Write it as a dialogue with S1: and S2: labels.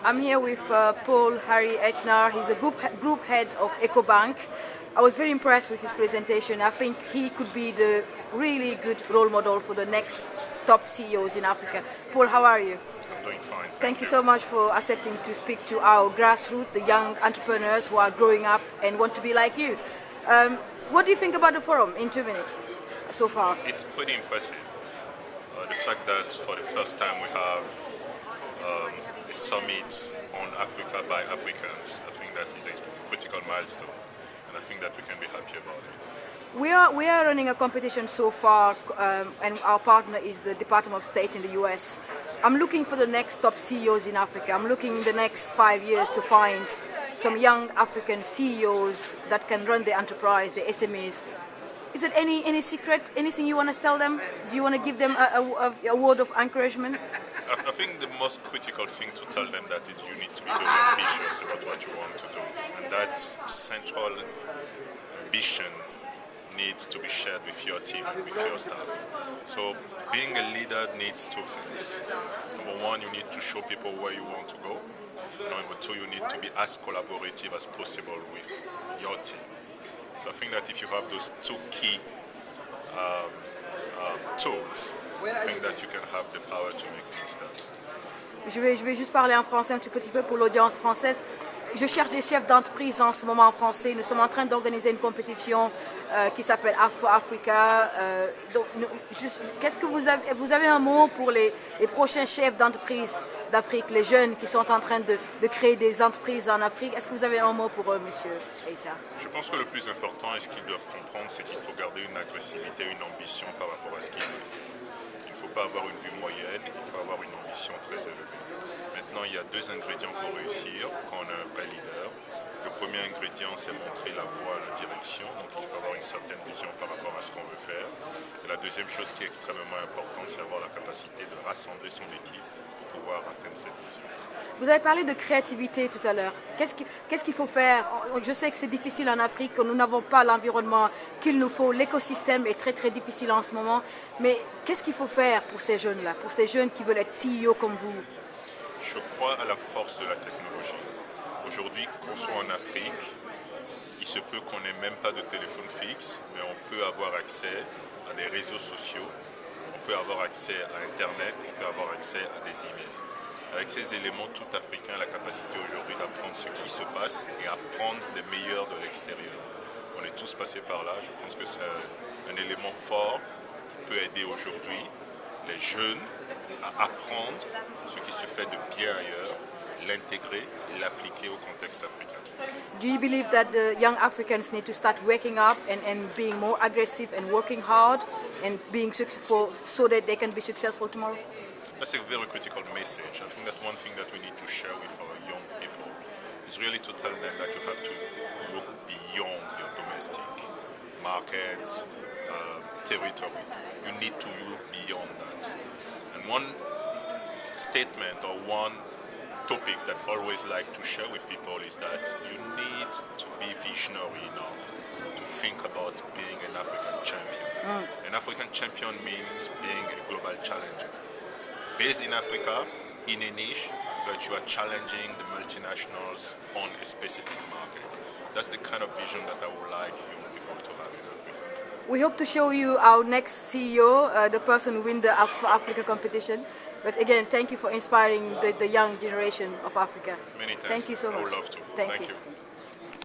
S1: I'm here with Paul Harry Etnar. He's the group head of EcoBank. I was very impressed with his presentation. I think he could be the really good role model for the next top CEOs in Africa. Paul, how are you?
S2: I'm doing fine.
S1: Thank you so much for accepting to speak to our grassroots, the young entrepreneurs who are growing up and want to be like you. What do you think about the forum in 2 minutes so far?
S2: It's pretty impressive. The fact that for the first time we have a summit on Africa by Africans, I think that is a critical milestone, and I think that we can be happy about it.
S1: We are running a competition so far, and our partner is the Department of State in the US. I'm looking for the next top CEOs in Africa. I'm looking in the next 5 years to find some young African CEOs that can run the enterprise, the SMEs. Is it any secret, anything you want to tell them? Do you want to give them a word of encouragement?
S2: I think the most critical thing to tell them that is you need to be very ambitious about what you want to do. And that central ambition needs to be shared with your team and with your staff. So being a leader needs two things. Number one, you need to show people where you want to go. Number two, you need to be as collaborative as possible with your team. So I think that if you have those two key tools, I think that you can have the power to make things done.
S1: Je vais juste parler en français un tout petit peu pour l'audience française. Je cherche des chefs d'entreprise en ce moment en français. Nous sommes en train d'organiser une compétition qui s'appelle Ask for Africa. Qu'est-ce que vous avez un mot pour les prochains chefs d'entreprise d'Afrique, les jeunes qui sont en train de créer des entreprises en Afrique? Est-ce que vous avez un mot pour eux, Monsieur Eita?
S2: Je pense que le plus important et ce qu'ils doivent comprendre, c'est qu'il faut garder une agressivité, une ambition par rapport à ce qu'ils veulent faire. Il ne faut pas avoir une vue moyenne, il faut avoir une ambition très élevée. Maintenant, il y a deux ingrédients pour réussir quand on est un vrai leader. Le premier ingrédient, c'est montrer la voie, la direction. Donc, il faut avoir une certaine vision par rapport à ce qu'on veut faire. Et la deuxième chose qui est extrêmement importante, c'est avoir la capacité de rassembler son équipe pour pouvoir atteindre cette vision.
S1: Vous avez parlé de créativité tout à l'heure. Qu'est-ce qu'il faut faire? Je sais que c'est difficile en Afrique, que nous n'avons pas l'environnement qu'il nous faut. L'écosystème est très difficile en ce moment. Mais qu'est-ce qu'il faut faire pour ces jeunes-là, pour ces jeunes qui veulent être CEO comme vous?
S2: Je crois à la force de la technologie. Aujourd'hui, qu'on soit en Afrique, il se peut qu'on n'ait même pas de téléphone fixe, mais on peut avoir accès à des réseaux sociaux, on peut avoir accès à Internet, on peut avoir accès à des emails. Avec ces éléments, tout Africain a la capacité aujourd'hui d'apprendre ce qui se passe et apprendre les meilleurs de l'extérieur. On est tous passés par là, je pense que c'est un élément fort qui peut aider aujourd'hui les jeunes à apprendre ce qui se fait de bien ailleurs, l'intégrer et l'appliquer au contexte africain.
S1: Do you believe that the young Africans need to start waking up and being more aggressive and working hard and being successful so that they can be successful tomorrow?
S2: That's a very critical message. I think that one thing that we need to share with our young people is really to tell them that you have to look beyond your domestic markets, territory. You need to look beyond that. And one statement or one topic that I always like to share with people is that you need to be visionary enough to think about being an African champion. An African champion means being a global challenger. Based in Africa, in a niche, but you are challenging the multinationals on a specific market. That's the kind of vision that I would like young people to have in Africa.
S1: We hope to show you our next CEO, the person who win the Ask for Africa competition. But again, thank you for inspiring the young generation of Africa.
S2: Many thanks.
S1: Thank you so much.
S2: I would love to.
S1: Thank you.
S2: You.